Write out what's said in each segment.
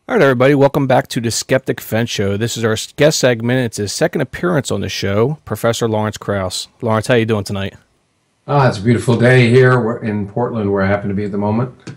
All right, everybody, welcome back to the Skeptic Fence show. This is our guest segment. It's his second appearance on the show, Professor Lawrence Krauss. Lawrence, how you doing tonight? It's a beautiful day here. We're in Portland, where I happen to be at the moment.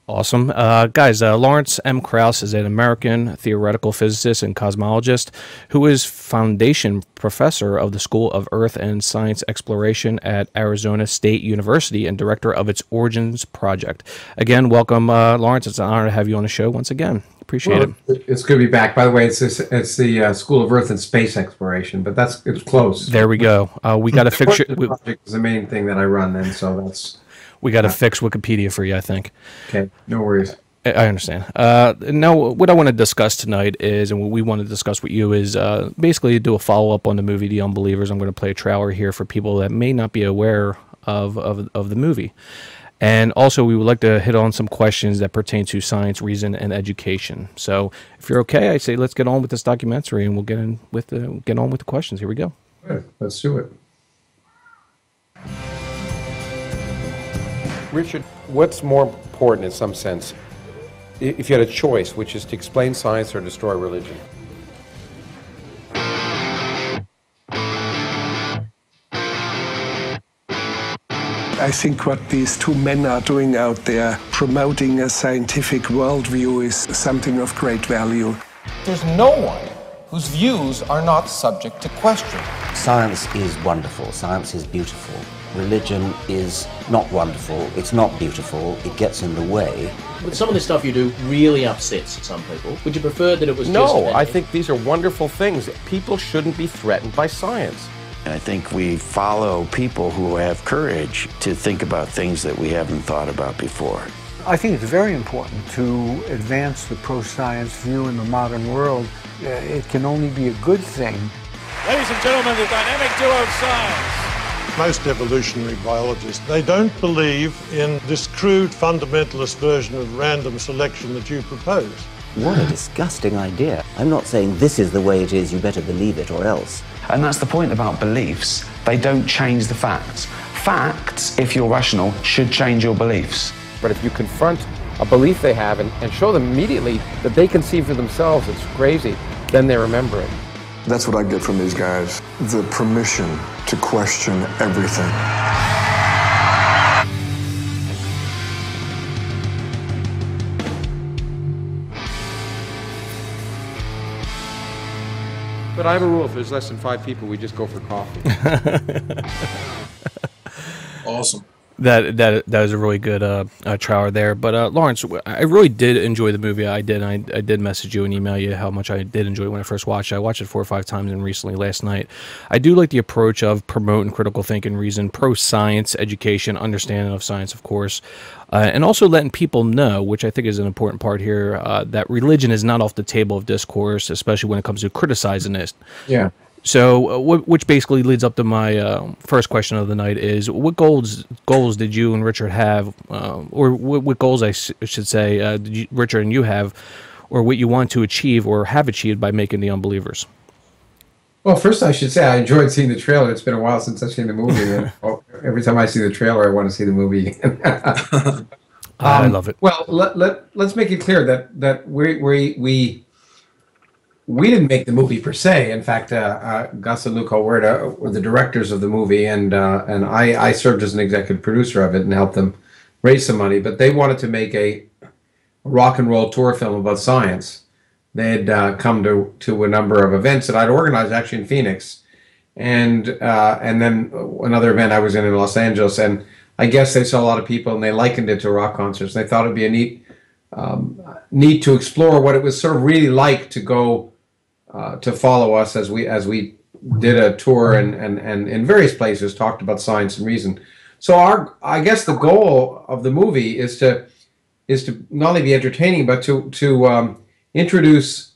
Awesome. Guys, Lawrence M. Krauss is an American theoretical physicist and cosmologist who is foundation professor of the School of Earth and Science Exploration at Arizona State University and director of its Origins Project. Again, welcome, Lawrence. It's an honor to have you on the show once again. Appreciate it. It's good to be back. By the way, it's the School of Earth and Space Exploration, but it's close. There we go. We got to fix it. Project is the main thing that I run, then, so that's... We got to fix Wikipedia for you, I think. Okay, no worries. I understand. Now, what I want to discuss tonight is, and what we want to discuss with you is basically do a follow-up on the movie The Unbelievers. I'm going to play a trailer here for people that may not be aware of the movie. And also, we would like to hit on some questions that pertain to science, reason, and education. So, if you're okay, I say let's get on with this documentary, and we'll get on with the questions. Here we go. Good. Let's do it. Richard, what's more important in some sense, if you had a choice, which is to explain science or destroy religion? I think what these two men are doing out there, promoting a scientific worldview, is something of great value. There's no one whose views are not subject to question. Science is wonderful. Science is beautiful. Religion is not wonderful. It's not beautiful. It gets in the way. But some of the stuff you do really upsets some people. Would you prefer that it was just... No, I think these are wonderful things. People shouldn't be threatened by science. And I think we follow people who have courage to think about things that we haven't thought about before. I think it's very important to advance the pro-science view in the modern world. It can only be a good thing. Ladies and gentlemen, the dynamic duo of science. Most evolutionary biologists, they don't believe in this crude fundamentalist version of random selection that you propose. What a disgusting idea. I'm not saying this is the way it is, you better believe it or else. And that's the point about beliefs. They don't change the facts. Facts, if you're rational, should change your beliefs. But if you confront a belief they have and show them immediately that they can see for themselves it's crazy, then they remember it. That's what I get from these guys. The permission to question everything. But I have a rule, if there's less than 5 people, we just go for coffee. Awesome. That is a really good trailer there. But Lawrence, I really did enjoy the movie. I did message you and email you how much I did enjoy it when I first watched it. I watched it 4 or 5 times and recently last night. I do like the approach of promoting critical thinking, reason, pro-science, education, understanding of science, of course, and also letting people know, which I think is an important part here, that religion is not off the table of discourse, especially when it comes to criticizing it. Yeah. So, which basically leads up to my first question of the night is, what goals did you and Richard have, or what goals I should say, did you, Richard and you have, or what you want to achieve or have achieved by making The Unbelievers? Well, first I should say I enjoyed seeing the trailer. It's been a while since I've seen the movie. And every time I see the trailer, I want to see the movie again. I love it. Well, let's make it clear that we didn't make the movie per se. In fact, Gus and Luke Alwerda were the directors of the movie, and I served as an executive producer of it and helped them raise some money. But they wanted to make a rock and roll tour film about science. They'd come to a number of events that I'd organized actually in Phoenix, and then another event I was in Los Angeles. And I guess they saw a lot of people and they likened it to rock concerts. They thought it'd be a neat to explore what it was sort of really like to go. To follow us as we did a tour and in various places talked about science and reason. So I guess the goal of the movie is to not only be entertaining but to introduce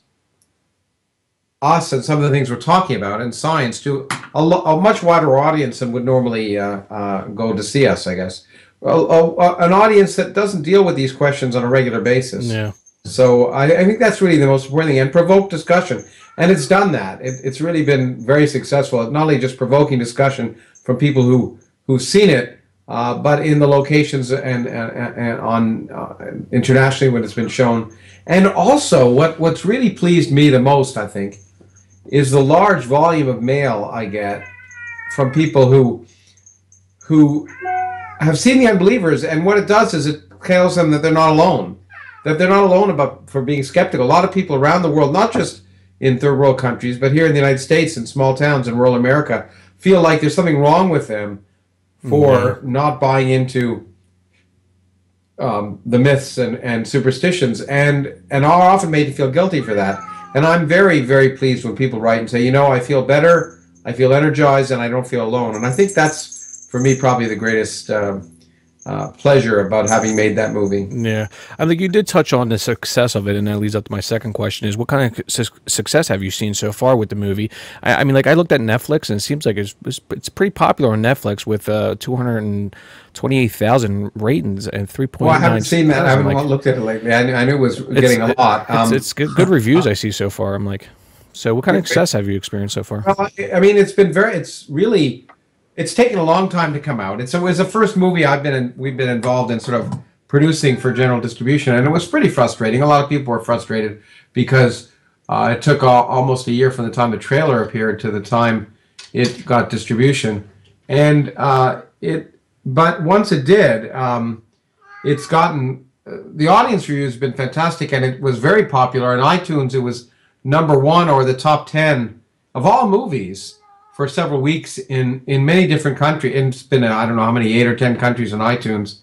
us and some of the things we're talking about in science to a much wider audience than would normally go to see us, I guess. An audience that doesn't deal with these questions on a regular basis. Yeah. So I think that's really the most important thing, and provoke discussion. And it's done that. It's really been very successful at not only just provoking discussion from people who've seen it, but in the locations and on internationally when it's been shown. And also, what's really pleased me the most, I think, is the large volume of mail I get from people who have seen the Unbelievers, and what it does is it tells them that they're not alone, for being skeptical. A lot of people around the world, not just in third world countries, but here in the United States, in small towns in rural America, feel like there's something wrong with them for not buying into the myths and superstitions, and are often made to feel guilty for that. And I'm very, very pleased when people write and say, you know, I feel better, I feel energized, and I don't feel alone. And I think that's, for me, probably the greatest pleasure about having made that movie. Yeah. I think you did touch on the success of it, and that leads up to my second question is, what kind of success have you seen so far with the movie? I mean, like, I looked at Netflix, and it seems like it's pretty popular on Netflix with 228,000 ratings and 3.9. Well, I haven't seen that. I haven't looked at it lately. I knew it was getting a lot. It's good reviews I see so far. I'm like, so what kind of success have you experienced so far? Well, I mean, it's taken a long time to come out. It was the first movie we've been involved in sort of producing for general distribution, and it was pretty frustrating. A lot of people were frustrated because it took almost a year from the time the trailer appeared to the time it got distribution. And but once it did, it's gotten the audience review has been fantastic, and it was very popular. On iTunes, it was #1 or the top 10 of all movies for several weeks in many different countries. And it's been, I don't know how many, 8 or 10 countries on iTunes.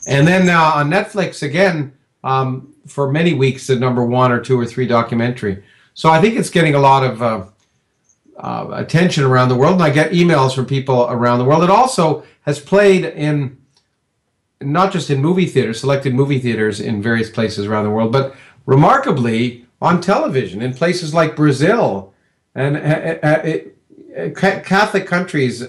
And then on Netflix, again, for many weeks, the #1 or 2 or 3 documentary. So I think it's getting a lot of attention around the world, and I get emails from people around the world. It also has played in, not just in movie theaters, selected movie theaters in various places around the world, but remarkably on television in places like Brazil and Catholic countries.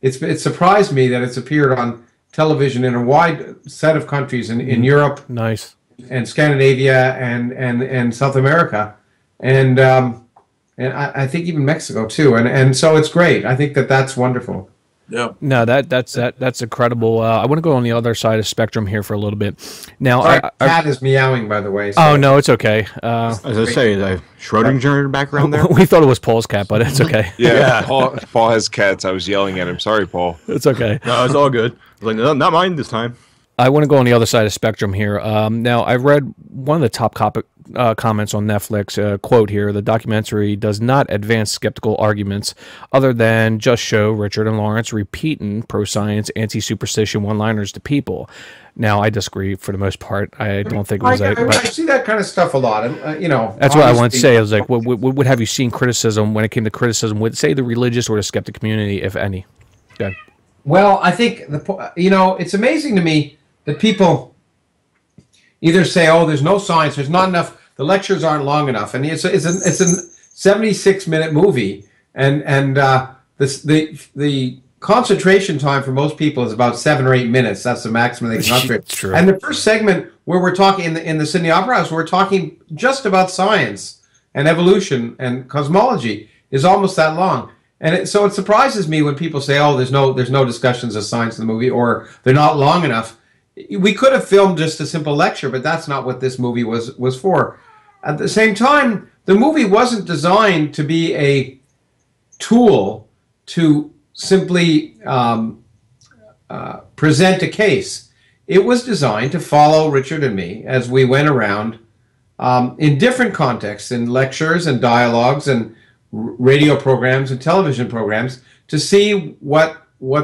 It surprised me that it's appeared on television in a wide set of countries in Europe, nice, and Scandinavia and South America, and I think even Mexico too. And so it's great. I think that's wonderful. Yeah. No, that's incredible. I want to go on the other side of the spectrum here for a little bit. Now, sorry, cat is meowing, by the way. So. Oh no, it's okay. As I say, the Schrodinger background there. We thought it was Paul's cat, but it's okay. Yeah, Paul has cats. I was yelling at him. Sorry, Paul. It's okay. No, it's all good. Like, not mine this time. I want to go on the other side of the spectrum here. Now, I read one of the top comments on Netflix, quote here, the documentary does not advance skeptical arguments other than just show Richard and Lawrence repeating pro-science, anti-superstition one-liners to people. Now, I disagree for the most part. I don't think it was I see that kind of stuff a lot, and that's what I want to say. I was like, what have you seen criticism when it came to criticism with, say, the religious or the skeptic community, if any? Good. Well, I think it's amazing to me that people either say, "Oh, there's no science, there's not enough, the lectures aren't long enough," and it's a 76-minute movie, and the concentration time for most people is about 7 or 8 minutes. That's the maximum they can concentrate. True. And the first segment where we're talking in the Sydney Opera House, we're talking just about science and evolution and cosmology is almost that long. And so it surprises me when people say, "Oh, there's no discussions of science in the movie," or "they're not long enough." We could have filmed just a simple lecture, but that's not what this movie was for. At the same time, the movie wasn't designed to be a tool to simply present a case. It was designed to follow Richard and me as we went around in different contexts, in lectures and dialogues and radio programs and television programs, to see what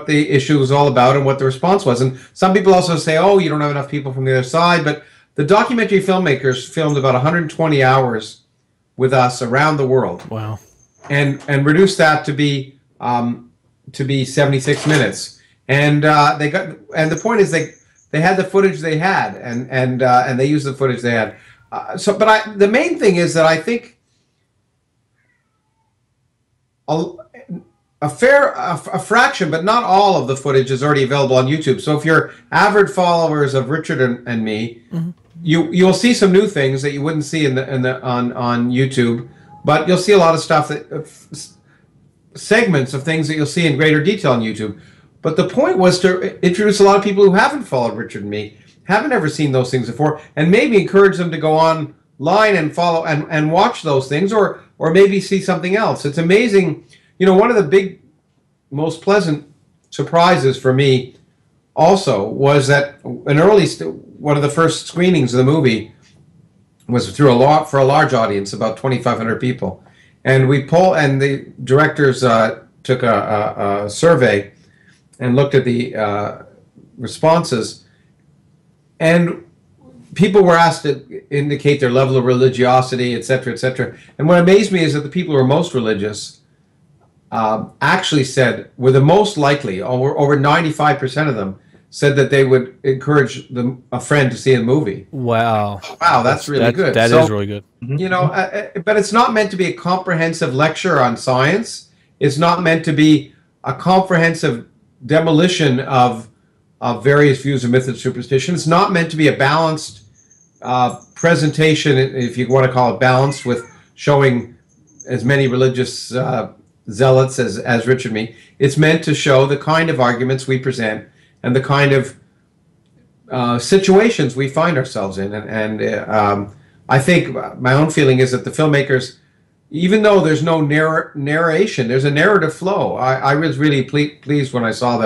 the issue was all about and what the response was. And some people also say, "Oh, you don't have enough people from the other side," but the documentary filmmakers filmed about 120 hours with us around the world. Wow. And reduced that to be 76 minutes. And the point is they had the footage they had, and they used the footage they had. The main thing is that I think a fraction, but not all of the footage is already available on YouTube. So if you're avid followers of Richard and me, you'll see some new things that you wouldn't see on YouTube, but you'll see a lot of stuff segments of things that you'll see in greater detail on YouTube. But the point was to introduce a lot of people who haven't followed Richard and me, haven't ever seen those things before, and maybe encourage them to go online and follow and watch those things, or maybe see something else. It's amazing. You know, one of the big, most pleasant surprises for me also was that one of the first screenings of the movie was for a large audience, about 2,500 people, and the directors took a survey and looked at the responses, and people were asked to indicate their level of religiosity, etc., etc. And what amazed me is that the people who were most religious actually were the most likely, over 95% of them, said that they would encourage a friend to see a movie. Wow. Wow, that's really good. That is really good. You know, but it's not meant to be a comprehensive lecture on science. It's not meant to be a comprehensive demolition of various views of myth and superstition. It's not meant to be a balanced presentation, if you want to call it balanced, with showing as many religious zealots as Richard and me. It's meant to show the kind of arguments we present and the kind of situations we find ourselves in. And I think my own feeling is that the filmmakers, even though there's no narration, there's a narrative flow. I was really pleased when I saw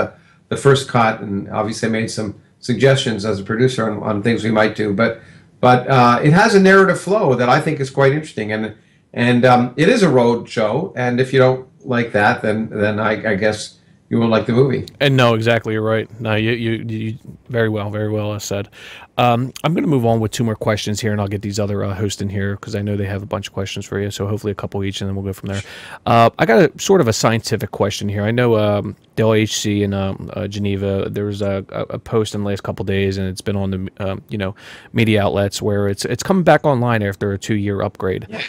the first cut, and obviously I made some suggestions as a producer on things we might do. But it has a narrative flow that I think is quite interesting, and it is a road show. And if you don't like that, then I guess you won't like the movie. And no, exactly, you're right. No, you very well said. I'm going to move on with two more questions here, and I'll get these other hosts in here because I know they have a bunch of questions for you. So hopefully a couple each, and then we'll go from there. I got a sort of a scientific question here. I know the LHC in Geneva. There was a post in the last couple of days, and it's been on the media outlets where it's coming back online after a 2-year upgrade. Yeah.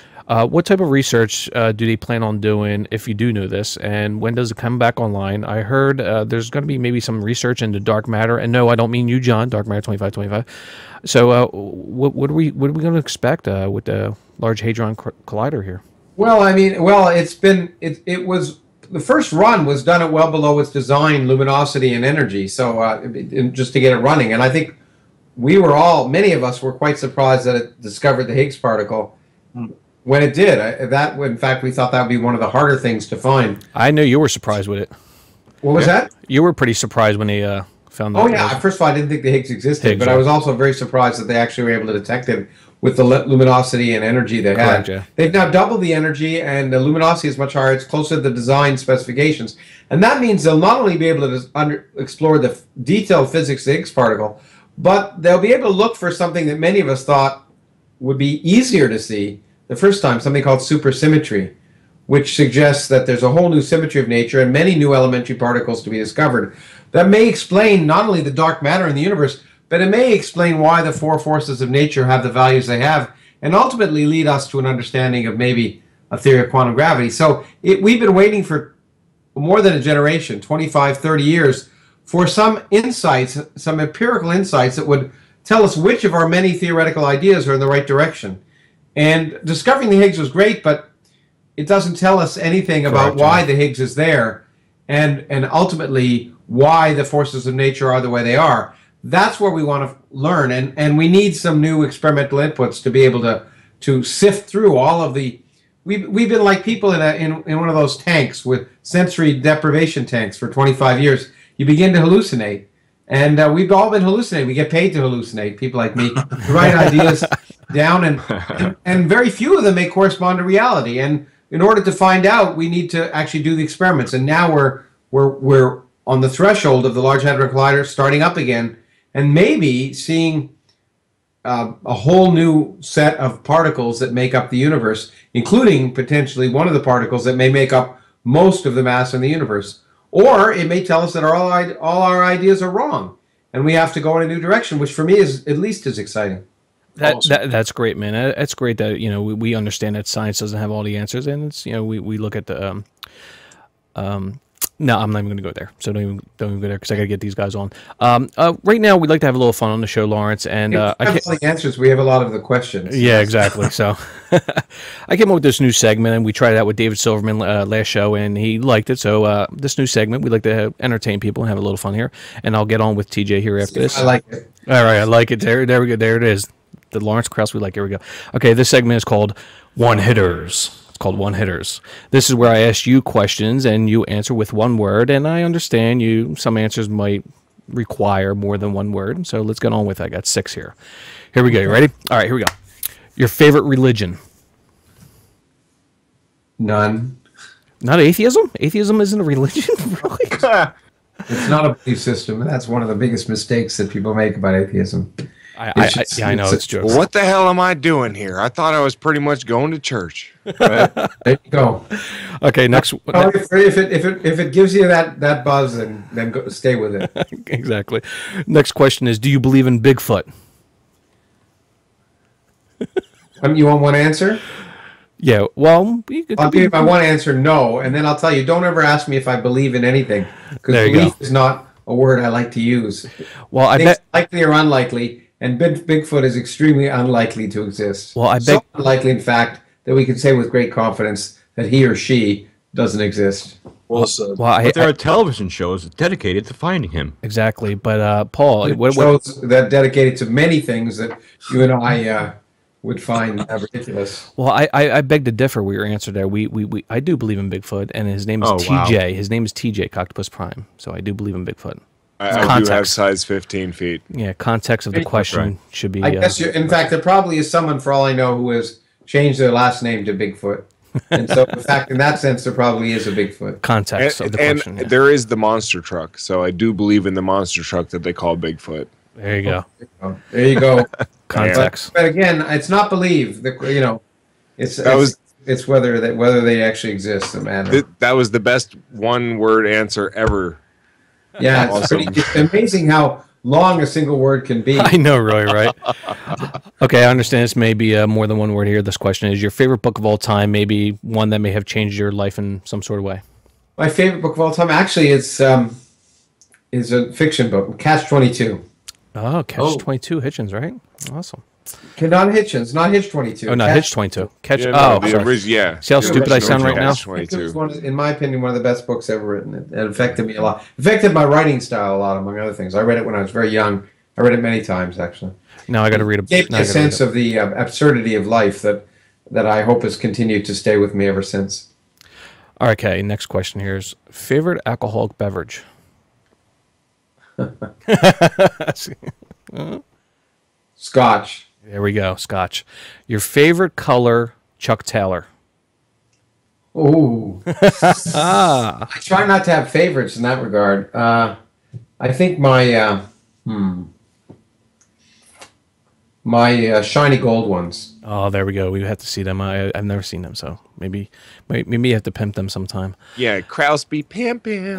What type of research do they plan on doing, if you do know this, and when does it come back online? I heard there's going to be maybe some research into dark matter, and no, I don't mean you, John, dark matter 2525. So what are we going to expect with the Large Hadron Collider here? Well, I mean, it was, the first run was done at well below its design luminosity and energy, so just to get it running. And I think many of us were quite surprised that it discovered the Higgs particle. When it did, in fact, we thought that would be one of the harder things to find. I know you were surprised with it. What was that? You were pretty surprised when they found that. Oh, yeah. First of all, I didn't think the Higgs existed, but I was also very surprised that they actually were able to detect it with the luminosity and energy they had. Correct, yeah. They've now doubled the energy, and the luminosity is much higher. It's closer to the design specifications. And that means they'll not only be able to explore the detailed physics of the Higgs particle, but they'll be able to look for something that many of us thought would be easier to see the first time, something called supersymmetry, which suggests that there's a whole new symmetry of nature and many new elementary particles to be discovered. That may explain not only the dark matter in the universe, but it may explain why the four forces of nature have the values they have, and ultimately lead us to an understanding of maybe a theory of quantum gravity. So we've been waiting for more than a generation, 25, 30 years, for some insights, some empirical insights that would tell us which of our many theoretical ideas are in the right direction. And discovering the Higgs was great, but it doesn't tell us anything about why the Higgs is there, and ultimately why the forces of nature are the way they are. That's where we want to learn, and we need some new experimental inputs to be able to sift through all of the. We've been like people in one of those tanks with sensory deprivation tanks for 25 years. You begin to hallucinate, and we've all been hallucinating. We get paid to hallucinate. People like me to write ideas down, and very few of them may correspond to reality. And in order to find out, we need to actually do the experiments. And now we're on the threshold of the Large Hadron Collider starting up again, and maybe seeing a whole new set of particles that make up the universe, including potentially one of the particles that may make up most of the mass in the universe. Or it may tell us that all our ideas are wrong, and we have to go in a new direction, which for me is at least as exciting. That's great, man. That's great that we understand that science doesn't have all the answers, and it's we look at the No, I'm not even going to go there. So don't even go there because I got to get these guys on. Right now, we'd like to have a little fun on the show, Lawrence. And I can't all the answers. We have a lot of the questions. Yeah, exactly. So I came up with this new segment, and we tried it out with David Silverman last show, and he liked it. So this new segment, we'd like to entertain people and have a little fun here. And I'll get on with TJ here after this. I like it. All right, I like it. There we go. There it is. The Lawrence Krauss we like. Here we go. Okay, this segment is called One Hitters. It's called One Hitters. This is where I ask you questions and you answer with one word. And I understand some answers might require more than one word. So let's get on with it. I got 6 here. Here we go. You ready? All right, here we go. Your favorite religion? None. Not atheism? Atheism isn't a religion? Really? It's not a belief system. That's one of the biggest mistakes that people make about atheism. I know it's jokes. What the hell am I doing here? I thought I was pretty much going to church. Right. There you go. Okay, next. If it gives you that buzz, then go, stay with it. Exactly. Next question is: do you believe in Bigfoot? You want one answer? Yeah. Well, I'll give you my one answer: no, and then I'll tell you. Don't ever ask me if I believe in anything, because belief is not a word I like to use. Well, I bet likely or unlikely. And Bigfoot is extremely unlikely to exist. Well, I bet so unlikely, in fact, that we can say with great confidence that he or she doesn't exist. Well, but there are television shows dedicated to finding him. Exactly, but Paul, shows that dedicated to many things that you and I would find ridiculous. Well, I beg to differ with your answer there. I do believe in Bigfoot, and his name is TJ. Wow. His name is TJ Octopus Prime. So I do believe in Bigfoot. I do have size 15 feet. Yeah, context of the question should be. I guess in fact, there probably is someone, for all I know, who has changed their last name to Bigfoot. And so, in fact, in that sense, there probably is a Bigfoot. Context of the question. And there is the monster truck. So I do believe in the monster truck that they call Bigfoot. There you go. There you go. Context. But again, it's not believe. It's whether they actually exist that matter. That was the best one-word answer ever. Yeah, it's amazing how long a single word can be. I know, Roy, right? Okay, I understand this may be more than one word here. This question is your favorite book of all time, maybe one that may have changed your life in some sort of way. My favorite book of all time actually is a fiction book, Catch-22. Oh, Catch-22, Hitchens, right? Awesome. Okay, not Hitchens, not Hitch-22. Oh, not Hitch-22. Catch. Yeah, sorry. Yeah. See how stupid I sound right now? It was in my opinion, one of the best books ever written. It affected me a lot. It affected my writing style a lot, among other things. I read it when I was very young. I read it many times, actually. Now I got to read It gave me a sense of the absurdity of life that I hope has continued to stay with me ever since. Okay, next question here is favorite alcoholic beverage. Scotch. There we go, Scotch. Your favorite color, Chuck Taylor. Ooh. I try not to have favorites in that regard. I think my shiny gold ones. Oh, there we go. We have to see them. I've never seen them, so maybe you have to pimp them sometime. Yeah, Krauss be pimping.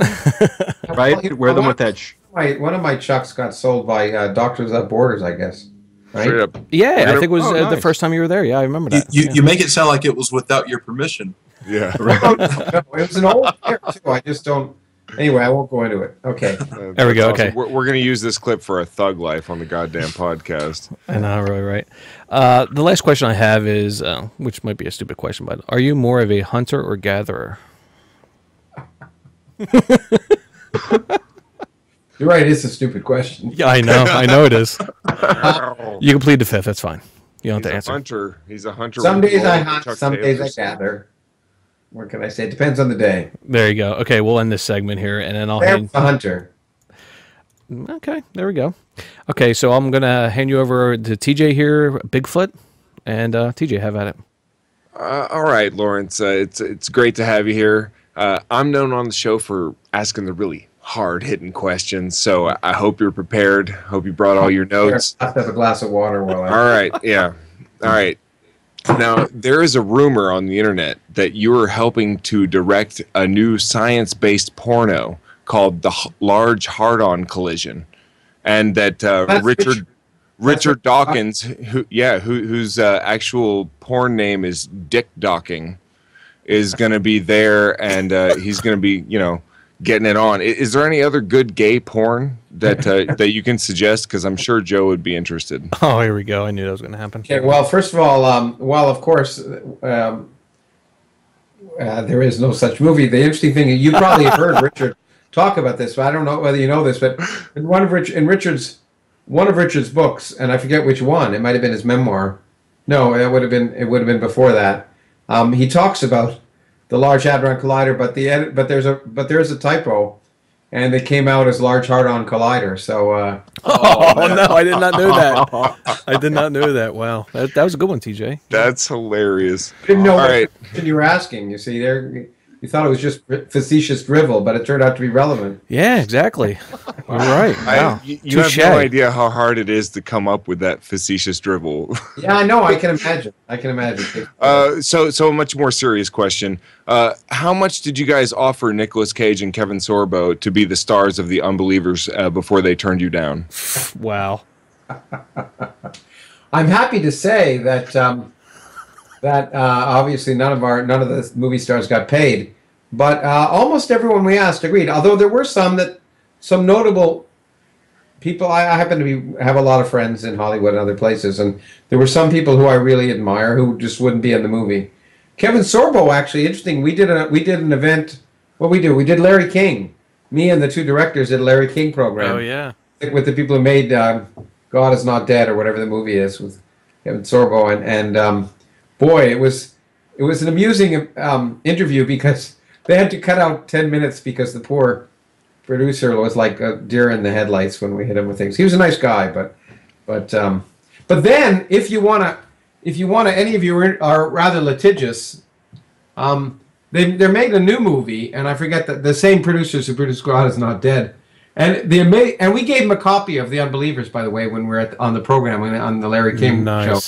Right? Wear them with that. One of my Chucks got sold by Doctors Without Borders, I guess. Right? Yeah, I think it was the first time you were there. Yeah, I remember that. You make it sound like it was without your permission. Yeah. No, it was an old pair, too. I just don't... Anyway, I won't go into it. Okay. There we go. Awesome. Okay. We're going to use this clip for a thug life on the goddamn podcast. I know, right. The last question I have is, which might be a stupid question, but are you more of a hunter or gatherer? You're right. It's a stupid question. Yeah, I know it is. You can plead the fifth. That's fine. You don't have to answer. Hunter. He's a hunter. Some days I hunt. Some days I gather. What can I say? It depends on the day. There you go. Okay, we'll end this segment here, and then I'll hand a hunter. Okay, there we go. Okay, so I'm gonna hand you over to TJ here, Bigfoot, and TJ, have at it. All right, Lawrence. It's great to have you here. I'm known on the show for asking the really hard-hitting questions, so I hope you're prepared. Hope you brought all your notes. I have to have a glass of water while I... All right, yeah. All right. Now, there is a rumor on the internet that you are helping to direct a new science-based porno called The Large Hadron Collision, and that Richard Dawkins, whose actual porn name is Dick Docking, is going to be there, and he's going to be, getting it on. Is there any other good gay porn that that you can suggest? Because I'm sure Joe would be interested. Oh, here we go. I knew that was going to happen. Okay, well, first of all, well, of course, there is no such movie. The interesting thing, you probably have heard Richard talk about this, but I don't know whether you know this, but in one of Richard's books, and I forget which one, it might have been his memoir. No, it would have been before that. He talks about the Large Hadron Collider, but there's a typo, and it came out as Large Hadron Collider. So. Oh no, I did not know that. I did not know that. Wow, that was a good one, TJ. That's hilarious. I didn't know All what right. you were asking. You see, there, you thought it was just facetious drivel, but it turned out to be relevant. Yeah, exactly. You're right. Wow. You have no idea how hard it is to come up with that facetious drivel. Yeah, I know. I can imagine. I can imagine. So a much more serious question. How much did you guys offer Nicolas Cage and Kevin Sorbo to be the stars of the Unbelievers before they turned you down? Wow. I'm happy to say that obviously none of the movie stars got paid, but almost everyone we asked agreed. Although there were some notable people. I happen to have a lot of friends in Hollywood and other places, and there were some people who I really admire who just wouldn't be in the movie. Kevin Sorbo, actually, interesting. We did an event. What we did Larry King. Me and the two directors did a Larry King program. Oh yeah. With the people who made God Is Not Dead or whatever the movie is with Kevin Sorbo and boy, it was an amusing interview because they had to cut out 10 minutes because the poor producer was like a deer in the headlights when we hit him with things. He was a nice guy, but then if you wanna, any of you are rather litigious, they're making a new movie, and I forget the same producers who produced God Is Not Dead, and we gave them a copy of The Unbelievers, by the way, when we were on the program on the Larry King show.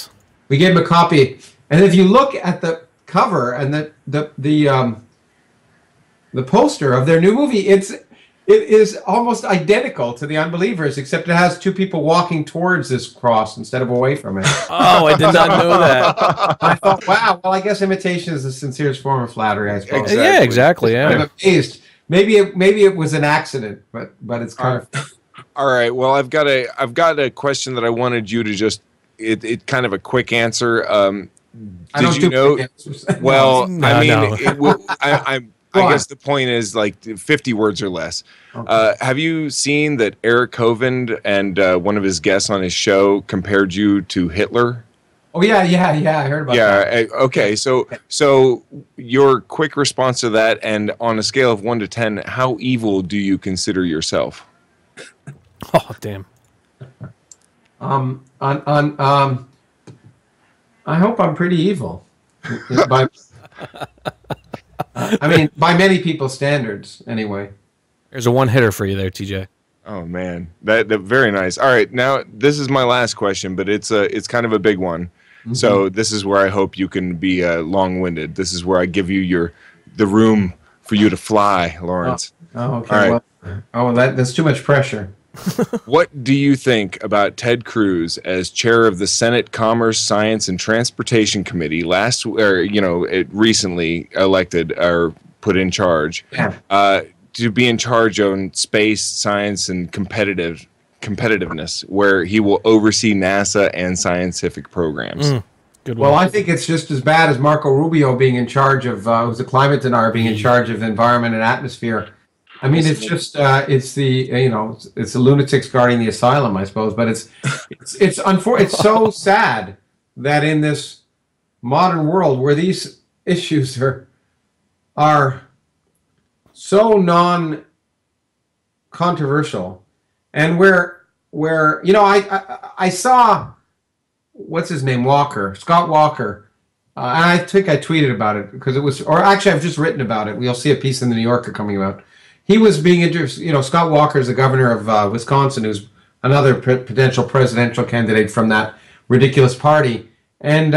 We gave them a copy, and if you look at the cover and the poster of their new movie, it is almost identical to The Unbelievers, except it has two people walking towards this cross instead of away from it. Oh, I did not know that. I thought, wow, well, I guess imitation is the sincerest form of flattery, I suppose. Exactly. Yeah, exactly. Yeah. I'm amazed. Maybe it was an accident, but it's kind of. All right. Well, I've got a question that I wanted you to just it kind of a quick answer. Did you know? Well, No, I mean, no. I guess the point is like 50 words or less. Okay. Have you seen that Eric Hovind and one of his guests on his show compared you to Hitler? Oh yeah, I heard about that. Yeah, okay. So your quick response to that, and on a scale of 1 to 10, how evil do you consider yourself? Oh damn. I hope I'm pretty evil. by many people's standards, anyway. There's a one hitter for you there, TJ. Oh man, that very nice. All right, now this is my last question, but it's kind of a big one. Mm-hmm. So this is where I hope you can be long-winded. This is where I give you the room for you to fly, Lawrence. Oh okay. All right. That's too much pressure. What do you think about Ted Cruz as chair of the Senate Commerce, Science, and Transportation Committee recently elected or put in charge to be in charge on space, science, and competitiveness, where he will oversee NASA and scientific programs? Good one. Well, I think it's just as bad as Marco Rubio being in charge of who's a climate denier being in charge of the environment and atmosphere. I mean, it's just it's the lunatics guarding the asylum, I suppose. But it's so sad that in this modern world where these issues are so non-controversial, and where I saw what's his name, Scott Walker, and I think I tweeted about it because it was, or actually I've just written about it. We'll see a piece in the New Yorker coming out. He was being interested. Scott Walker is the governor of Wisconsin, who's another potential presidential candidate from that ridiculous party, and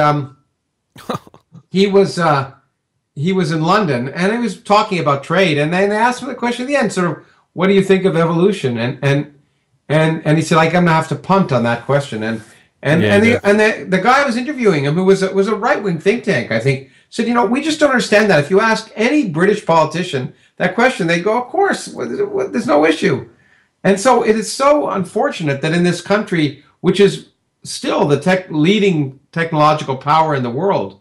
he was in London, and he was talking about trade, and then they asked him the question at the end, sort of, what do you think of evolution? And he said, I'm gonna have to punt on that question, and the guy was interviewing him, who was a right-wing think tank, I think, said, we just don't understand that. If you ask any British politician that question, they go, of course, there's no issue. And so it is so unfortunate that in this country, which is still the leading technological power in the world,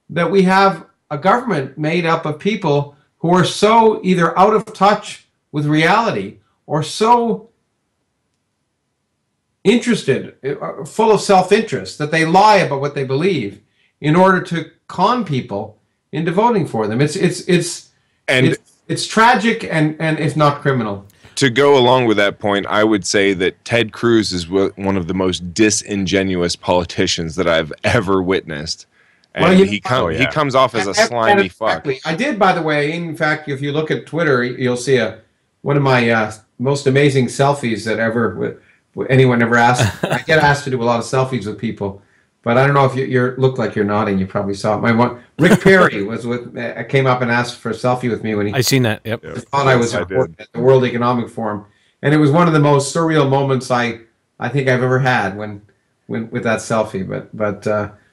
that we have a government made up of people who are so either out of touch with reality or so interested, full of self-interest, that they lie about what they believe in order to con people into voting for them. It's tragic and if not criminal. To go along with that point, I would say that Ted Cruz is one of the most disingenuous politicians that I've ever witnessed. And he comes off as a slimy fuck. I did, by the way. In fact, if you look at Twitter, you'll see one of my most amazing selfies that anyone ever asked. I get asked to do a lot of selfies with people, but I don't know if you look like you're nodding. You probably saw it. Rick Perry came up and asked for a selfie with me when I seen that. Yep. Thought I was at the World Economic Forum, and it was one of the most surreal moments I think I've ever had when with that selfie. But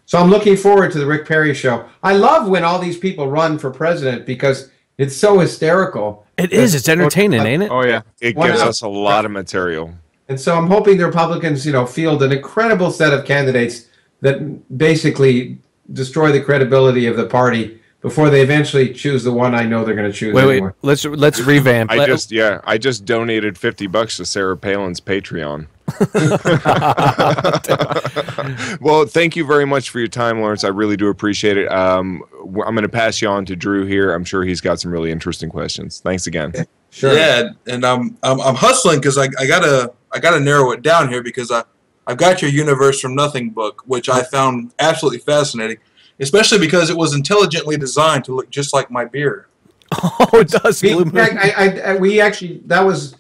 so I'm looking forward to the Rick Perry show. I love when all these people run for president because it's so hysterical. It is. It's entertaining, ain't it? Oh yeah, it gives us a lot of material. And so I'm hoping the Republicans, field an incredible set of candidates that basically destroy the credibility of the party before they eventually choose the one I know they're going to choose. Wait, let's revamp. I just donated $50 to Sarah Palin's Patreon. Well, thank you very much for your time, Lawrence. I really do appreciate it. I'm going to pass you on to Drew here. I'm sure he's got some really interesting questions. Thanks again. Sure. Yeah, and I'm hustling because I gotta narrow it down here because I've got your Universe from Nothing book, which I found absolutely fascinating, especially because it was intelligently designed to look just like my beer. Oh, it does. We actually that was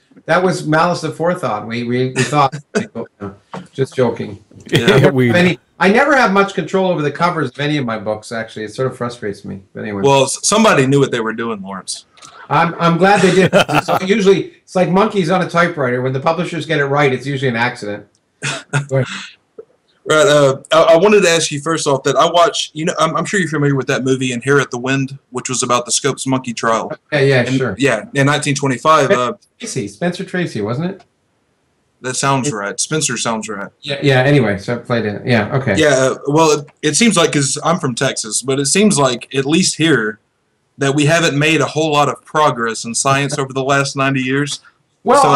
malice aforethought. We thought, just joking. Yeah. I never have much control over the covers of any of my books. Actually, it sort of frustrates me. But anyway. Well, somebody knew what they were doing, Lawrence. I'm glad they did. Usually, it's like monkeys on a typewriter. When the publishers get it right, it's usually an accident. Right. I wanted to ask you first off that I watch. I'm sure you're familiar with that movie Inherit the Wind, which was about the Scopes monkey trial. Sure. Yeah, in 1925. Spencer Tracy, wasn't it? That sounds right. Spencer sounds right. Yeah. Anyway, so I played it. Yeah. Okay. Yeah. Well, it seems like because I'm from Texas, but it seems like at least here that we haven't made a whole lot of progress in science over the last 90 years. Well, so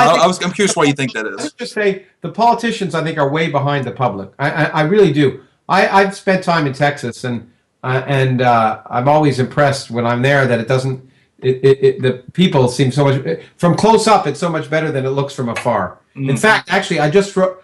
I'm curious why you think that is. Let's just say the politicians, I think, are way behind the public. I really do. I've spent time in Texas, and I'm always impressed when I'm there that it doesn't. The people seem so much from close up. It's so much better than it looks from afar. Mm-hmm. In fact, actually, I just for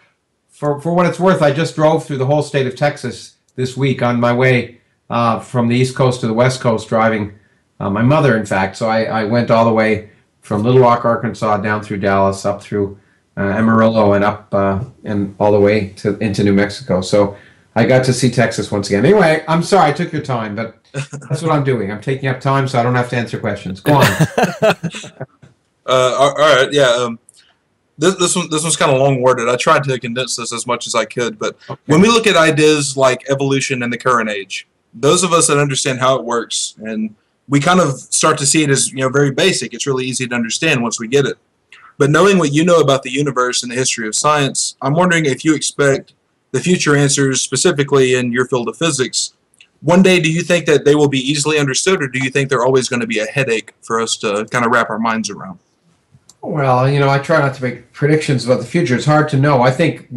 what it's worth, I just drove through the whole state of Texas this week on my way from the East Coast to the West Coast, driving my mother, in fact. So I went all the way from Little Rock, Arkansas, down through Dallas, up through Amarillo, and up and all the way into New Mexico. So I got to see Texas once again. Anyway, I'm sorry I took your time, but that's what I'm doing. I'm taking up time so I don't have to answer questions. Go on. All right, yeah. This one's kind of long worded. I tried to condense this as much as I could, but when we look at ideas like evolution in the current age, those of us that understand how it works, and we kind of start to see it as very basic. It's really easy to understand once we get it. But knowing what you know about the universe and the history of science, I'm wondering if you expect the future answers, specifically in your field of physics, one day do you think that they will be easily understood, or do you think they're always going to be a headache for us to kind of wrap our minds around? Well, I try not to make predictions about the future. It's hard to know. I think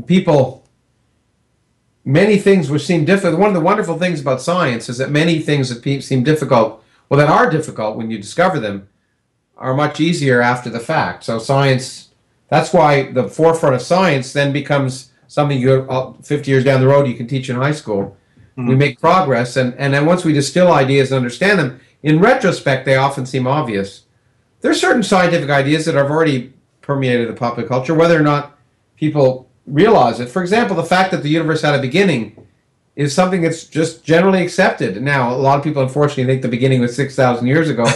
many things which seem difficult. One of the wonderful things about science is that many things that seem difficult, that are difficult when you discover them, are much easier after the fact. So science, that's why the forefront of science then becomes something 50 years down the road you can teach in high school. Mm-hmm. We make progress, and then once we distill ideas and understand them, in retrospect, they often seem obvious. There are certain scientific ideas that have already permeated the popular culture, whether or not people realize it. For example, the fact that the universe had a beginning is something that's just generally accepted. Now, a lot of people, unfortunately, think the beginning was 6,000 years ago.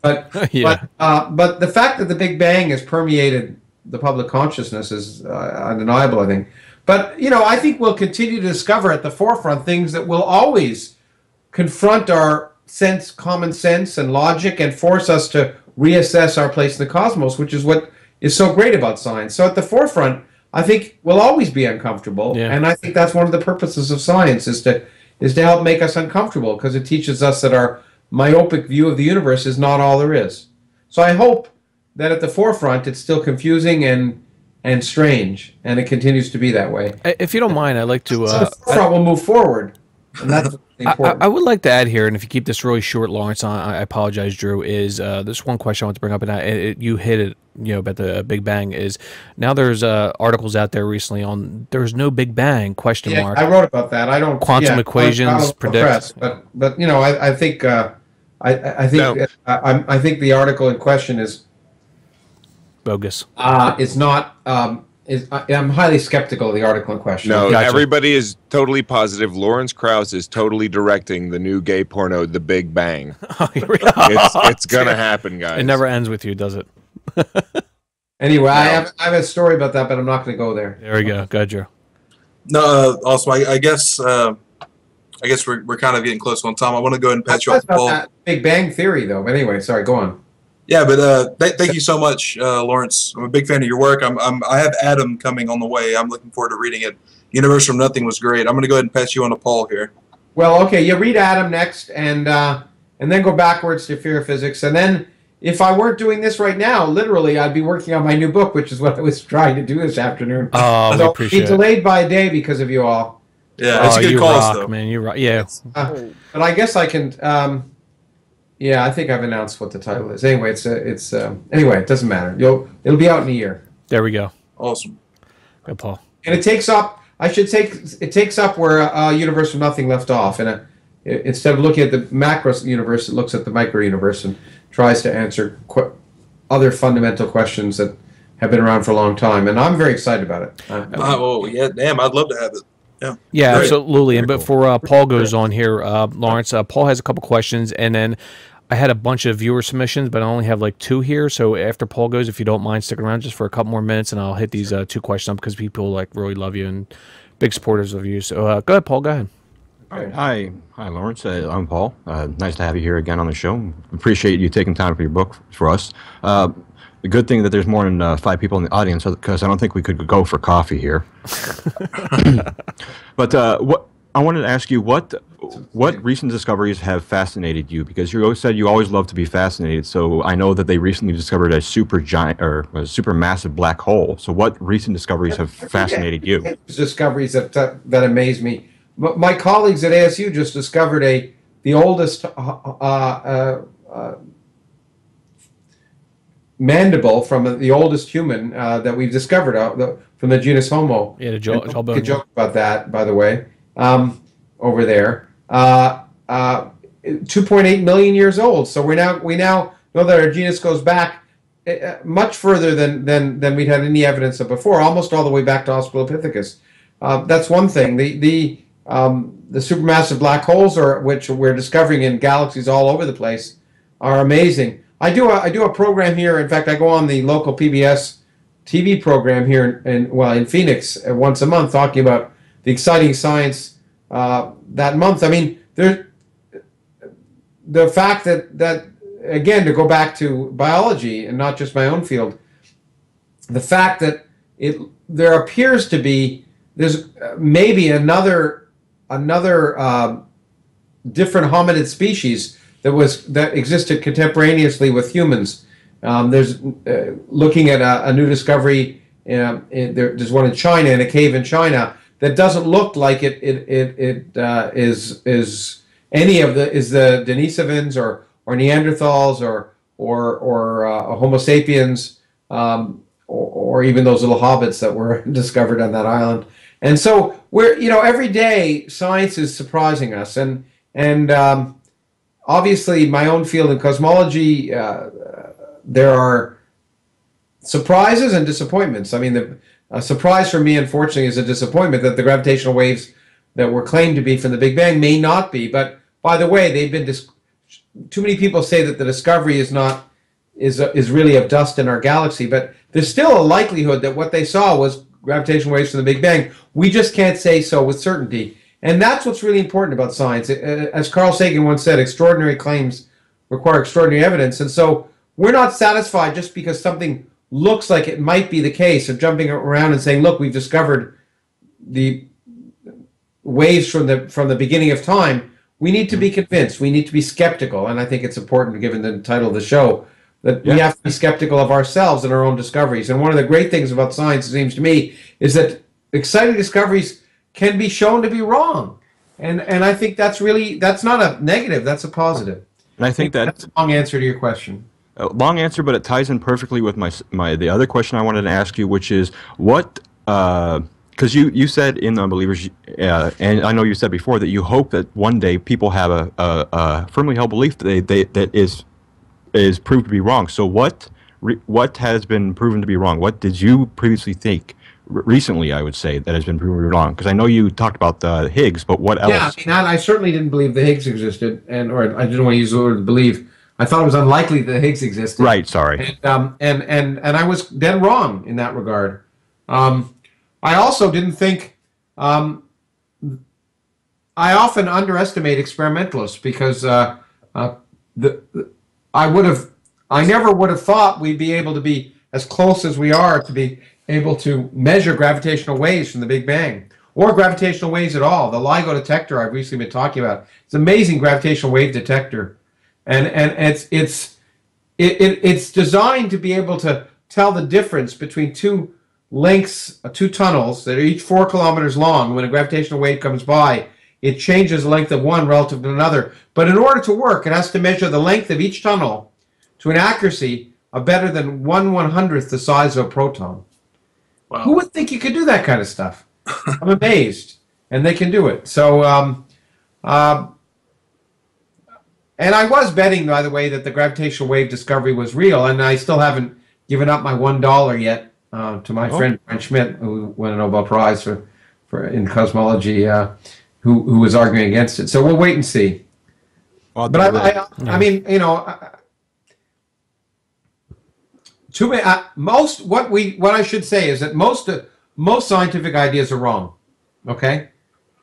But but the fact that the Big Bang has permeated the public consciousness is undeniable, I think. But, I think we'll continue to discover at the forefront things that will always confront our common sense and logic and force us to reassess our place in the cosmos, which is what is so great about science. So at the forefront, I think we'll always be uncomfortable, and I think that's one of the purposes of science is to help make us uncomfortable, because it teaches us that our myopic view of the universe is not all there is. So I hope that at the forefront it's still confusing and strange, and it continues to be that way. If you don't mind, I'd like to. So the forefront will move forward, and that's important. I would like to add here, and if you keep this really short, Lawrence, I apologize, Drew. Is this one question I want to bring up, and you hit it, about the Big Bang. Is now there's articles out there recently on there's no Big Bang ? Yeah, I wrote about that. I don't quantum equations predict, but I think I think the article in question is bogus. It's not. I'm highly skeptical of the article in question. No, everybody is totally positive. Lawrence Krauss is totally directing the new gay porno, The Big Bang. It's gonna happen, guys. It never ends with you, does it? Anyway, I have a story about that, but I'm not going to go there. There we go. Go ahead, Drew. No, also, I guess we're kind of getting close on time. I want to go ahead and patch you off the ball. Big Bang Theory, though. Anyway, sorry, go on. Yeah, but thank you so much, Lawrence. I'm a big fan of your work. I have Adam coming on the way. I'm looking forward to reading it. Universe from Nothing was great. I'm going to go ahead and patch you on a poll here. Well, okay, you read Adam next, and then go backwards to Fear of Physics, and then if I weren't doing this right now, literally, I'd be working on my new book, which is what I was trying to do this afternoon. Oh, so we appreciate it's delayed by a day because of you all. Yeah, that's a good cause, though. Man, you rock, yeah. But I guess I can. Yeah, I think I've announced what the title is. Anyway, anyway, it doesn't matter. It'll be out in a year. There we go. Awesome. Good, Paul. And it takes up. It takes up where Universe from Nothing left off, and instead of looking at the macro universe, it looks at the micro universe and tries to answer other fundamental questions that have been around for a long time. And I'm very excited about it. Oh yeah, damn! I'd love to have it. Yeah, great. absolutely. And before Paul goes on here, Lawrence, Paul has a couple questions, and then I had a bunch of viewer submissions, but I only have like 2 here. So after Paul goes, if you don't mind sticking around just for a couple more minutes, and I'll hit these 2 questions up because people like really love you and big supporters of you. So go ahead, Paul. Go ahead. Hi, Lawrence. I'm Paul. Nice to have you here again on the show. Appreciate you taking time for your book for us. The good thing that there's more than 5 people in the audience, because I don't think we could go for coffee here. But what I wanted to ask you, what recent discoveries have fascinated you? Because you always said you always love to be fascinated. So I know that they recently discovered a supermassive black hole. So what recent discoveries have fascinated you? Discoveries that amaze me. My colleagues at ASU just discovered the oldest mandible from the oldest human that we've discovered from the genus Homo. Yeah, joke about that, by the way, over there. 2.8 million years old. So we now know that our genus goes back much further than we'd had any evidence of before, almost all the way back to Australopithecus. That's one thing. The supermassive black holes, which we're discovering in galaxies all over the place, are amazing. I do a program here. In fact, I go on the local PBS TV program here in Phoenix once a month, talking about the exciting science that month. I mean, the fact that again, to go back to biology and not just my own field, the fact that there appears to be maybe another different hominid species that existed contemporaneously with humans. There's looking at a new discovery. There's one in China, in a cave in China, that doesn't look like it is any of the Denisovans or Neanderthals or Homo sapiens or even those little hobbits that were discovered on that island. And so every day science is surprising us, and obviously my own field in cosmology, there are surprises and disappointments. I mean, a surprise for me, unfortunately, is a disappointment that the gravitational waves that were claimed to be from the Big Bang may not be. But by the way, they've been too many people say that the discovery is really of dust in our galaxy, but there's still a likelihood that what they saw was gravitational waves from the Big Bang. We just can't say so with certainty. And that's what's really important about science. As Carl Sagan once said, extraordinary claims require extraordinary evidence. And so we're not satisfied just because something looks like it might be the case of jumping around and saying, look, we've discovered the waves from the beginning of time. We need to be convinced. We need to be skeptical. And I think it's important, given the title of the show, that we have to be skeptical of ourselves and our own discoveries. And one of the great things about science, it seems to me, is that exciting discoveries can be shown to be wrong. And I think that's not a negative, that's a positive. And I think that's a long answer to your question. A long answer, but it ties in perfectly with the other question I wanted to ask you, which is what, because you said in Unbelievers, and I know you said before that you hope that one day people have a firmly held belief that is proved to be wrong. So what has been proven to be wrong? What did you previously think recently, I would say, that has been proven to be wrong? Because I know you talked about the Higgs, but what else? Yeah, I certainly didn't believe the Higgs existed, or I didn't want to use the word believe. I thought it was unlikely that the Higgs existed. Right, sorry. And I was dead wrong in that regard. I also didn't think. I often underestimate experimentalists because I never would have thought we'd be able to be as close as we are to be able to measure gravitational waves from the Big Bang, or gravitational waves at all. The LIGO detector I've recently been talking about, it's an amazing gravitational wave detector. And it's designed to be able to tell the difference between two tunnels that are each 4 kilometers long. When a gravitational wave comes by, it changes the length of one relative to another. But in order to work, it has to measure the length of each tunnel to an accuracy of better than 1/100th the size of a proton. Wow. Who would think you could do that kind of stuff? I'm amazed. And they can do it. So, and I was betting, by the way, that the gravitational wave discovery was real, and I still haven't given up my $1 yet to my friend Brent Schmidt, who won a Nobel Prize for in cosmology, who was arguing against it. So we'll wait and see. Well, but I mean, you know, what I should say is that most scientific ideas are wrong. Okay,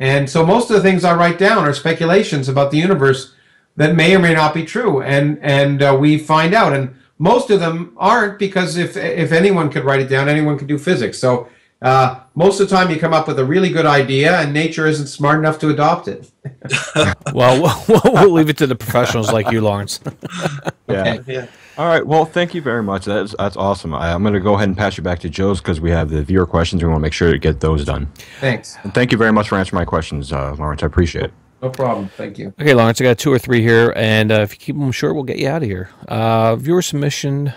and so most of the things I write down are speculations about the universe that may or may not be true, and we find out, and most of them aren't, because if anyone could write it down, anyone could do physics. So most of the time you come up with a really good idea, and nature isn't smart enough to adopt it. Well, we'll leave it to the professionals like you, Lawrence. Yeah. Yeah. All right. Well, thank you very much. That's awesome. I'm going to go ahead and pass you back to Joe's because we have the viewer questions. We want to make sure to get those done. Thanks. And thank you very much for answering my questions, Lawrence. I appreciate it. No problem. Thank you. Okay, Lawrence, I got 2 or 3 here, and if you keep them short, we'll get you out of here. Viewer submission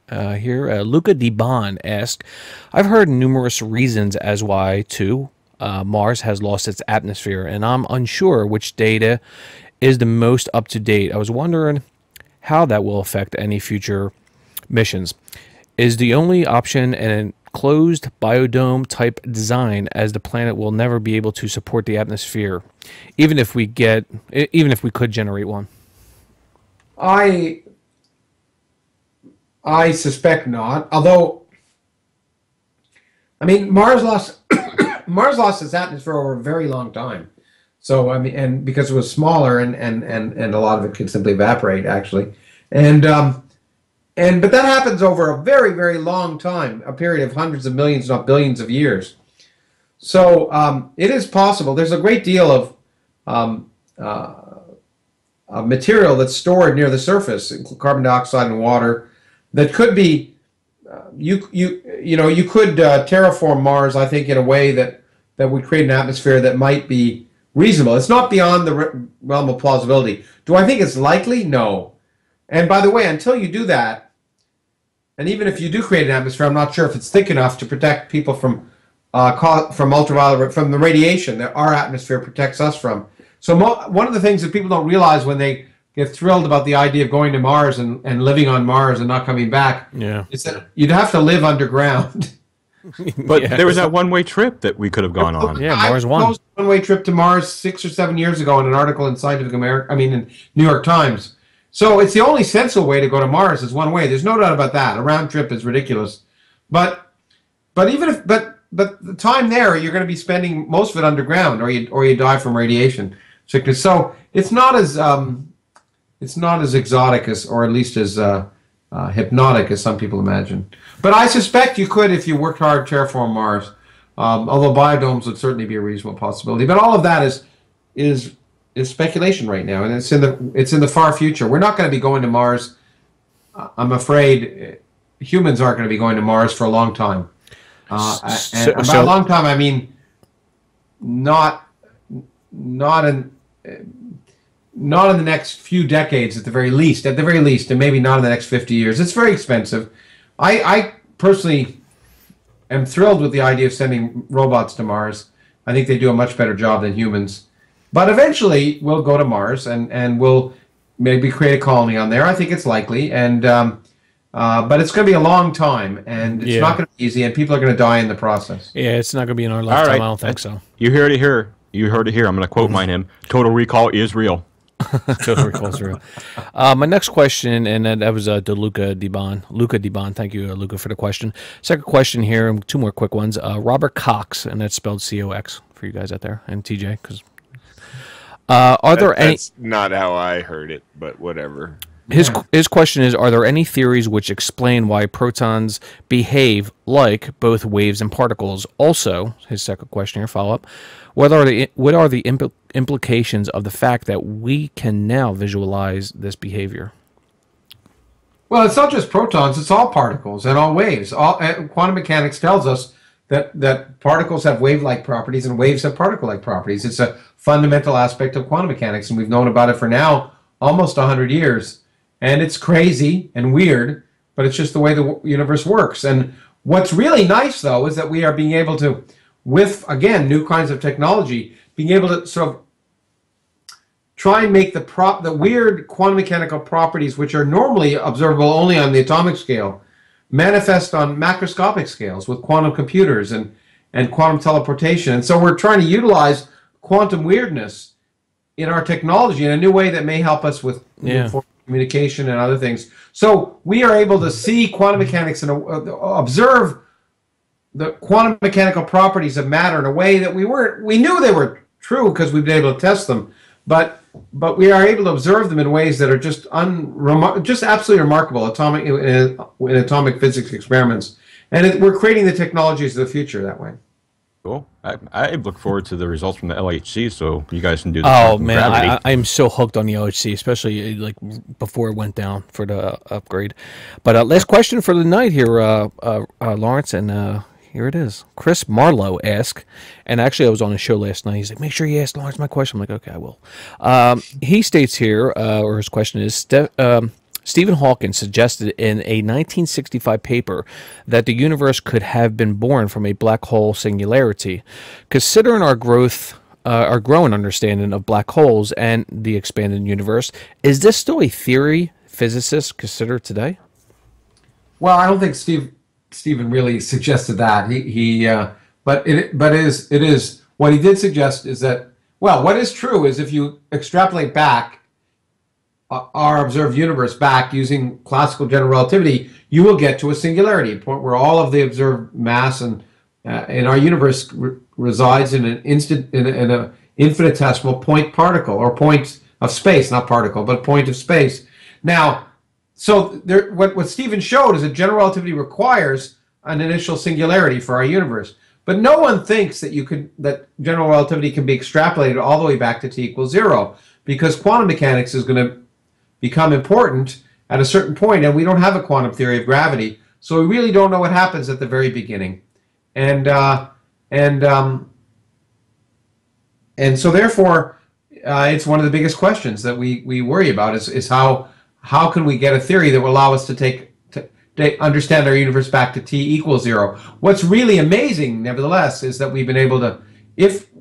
here. Luca Di Bon asked, I've heard numerous reasons as why, too, Mars has lost its atmosphere, and I'm unsure which data is the most up-to-date. I was wondering how that will affect any future missions. Is the only option an enclosed biodome type design, as the planet will never be able to support the atmosphere, even if we could generate one? I suspect not. Although, I mean, Mars lost its atmosphere over a very long time. So I mean, and because it was smaller, and a lot of it could simply evaporate, actually, but that happens over a very, very long time, a period of hundreds of millions, not billions of years. So it is possible. There's a great deal of material that's stored near the surface, carbon dioxide and water, that could be you could terraform Mars, I think, in a way that would create an atmosphere that might be reasonable. It's not beyond the realm of plausibility. Do I think it's likely? No. And by the way, until you do that, and even if you do create an atmosphere, I'm not sure if it's thick enough to protect people from ultraviolet, from the radiation that our atmosphere protects us from. So one of the things that people don't realize when they get thrilled about the idea of going to Mars and living on Mars and not coming back, is that you'd have to live underground. But there was that one-way trip that we could have gone on. Yeah, Mars One. I proposed a one-way trip to Mars 6 or 7 years ago in an article in Scientific American, in New York Times. So it's the only sensible way to go to Mars is one way. There's no doubt about that. A round trip is ridiculous. But the time there, you're going to be spending most of it underground, or you die from radiation sickness. So it's not as exotic as, or at least as hypnotic as some people imagine. But I suspect you could, if you worked hard, terraform Mars. Although biodomes would certainly be a reasonable possibility. But all of that is speculation right now, and it's in the far future. We're not going to be going to Mars. I'm afraid humans aren't going to be going to Mars for a long time. And by a long time, I mean not in the next few decades, at the very least, and maybe not in the next 50 years. It's very expensive. I personally am thrilled with the idea of sending robots to Mars. I think they do a much better job than humans. But eventually, we'll go to Mars, and we'll maybe create a colony on there. I think it's likely, and but it's going to be a long time, and it's not going to be easy, and people are going to die in the process. Yeah, it's not going to be in our lifetime. I don't think so. You heard it here. You heard it here. I'm going to quote mine him. Total Recall is real. Total Recall is real. My next question, and that was to Luca Debon. Thank you, Luca, for the question. Second question here, two more quick ones. Robert Cox, and that's spelled C-O-X for you guys out there, and TJ, because that's not how I heard it, but whatever. His question is, are there any theories which explain why protons behave like both waves and particles? Also, his second question here, follow-up, what are the implications of the fact that we can now visualize this behavior? Well, it's not just protons, it's all particles and all waves. Quantum mechanics tells us that particles have wave-like properties and waves have particle-like properties. It's a fundamental aspect of quantum mechanics, and we've known about it for now almost 100 years. And it's crazy and weird, but it's just the way the universe works. And what's really nice, though, is that we are being able to, with, again, new kinds of technology, being able to sort of try and make the weird quantum mechanical properties, which are normally observable only on the atomic scale, manifest on macroscopic scales with quantum computers and quantum teleportation. And so we're trying to utilize quantum weirdness in our technology in a new way that may help us with communication and other things. So we are able to see quantum mechanics and observe the quantum mechanical properties of matter in a way that we knew they were true because we've been able to test them, but we are able to observe them in ways that are just absolutely remarkable in atomic physics experiments. And we're creating the technologies of the future that way. Cool. I look forward to the results from the LHC, so you guys can do the Oh man, I'm so hooked on the LHC, especially like before it went down for the upgrade. But last question for the night here, Lawrence, and here it is. Chris Marlowe asked, and actually I was on a show last night. He's like, make sure you ask Lawrence my question. I'm like, okay, I will. He states here, or his question is, Stephen Hawking suggested in a 1965 paper that the universe could have been born from a black hole singularity. Considering our growing understanding of black holes and the expanded universe, is this still a theory physicists consider today? Well, I don't think Stephen really suggested that. But it is what he did suggest is that, well, what is true is if you extrapolate back our observed universe back using classical general relativity, you will get to a singularity, a point where all of the observed mass and in our universe resides in an infinitesimal point particle, or point of space, not particle, but point of space. Now, so what Stephen showed is that general relativity requires an initial singularity for our universe, but no one thinks that that general relativity can be extrapolated all the way back to t=0, because quantum mechanics is going to become important at a certain point, and we don't have a quantum theory of gravity, so we really don't know what happens at the very beginning, and so therefore it's one of the biggest questions that we worry about is how can we get a theory that will allow us to understand our universe back to t=0. What's really amazing, nevertheless, is that we've been able to, if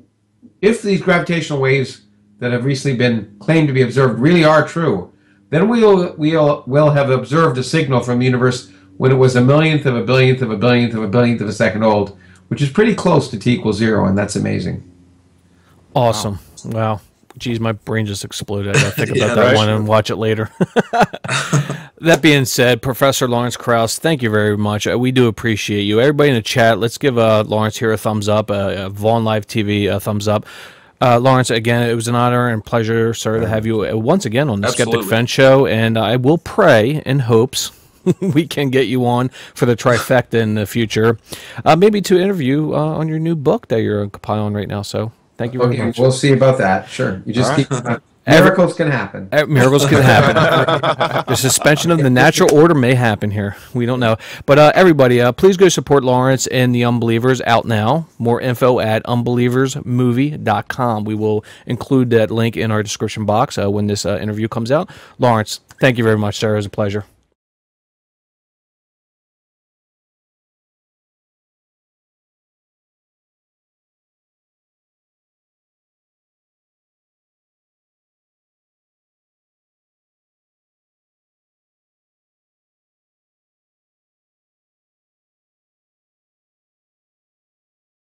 these gravitational waves that have recently been claimed to be observed really are true, then we'll have observed a signal from the universe when it was a millionth of a billionth of a billionth of a billionth of a second old, which is pretty close to t=0, and that's amazing. Awesome. Wow. Geez, my brain just exploded. I gotta think Yeah, about that right. one and watch it later. That being said, Professor Lawrence Krauss, thank you very much. We do appreciate you. Everybody in the chat, let's give Lawrence here a thumbs up, Vaughn Live TV a thumbs up. Lawrence, again, it was an honor and pleasure, sir, to have you once again on the Absolutely. Skeptic Fence show, and I will pray in hopes we can get you on for the trifecta in the future, maybe to interview on your new book that you're compiling right now. So thank you very much. We'll see about that. Sure. You just keep. Miracles can happen. Miracles can happen. The suspension of the natural order may happen here. We don't know. But everybody, please go support Lawrence and the Unbelievers, out now. More info at unbelieversmovie.com. We will include that link in our description box when this interview comes out. Lawrence, thank you very much, sir. It was a pleasure.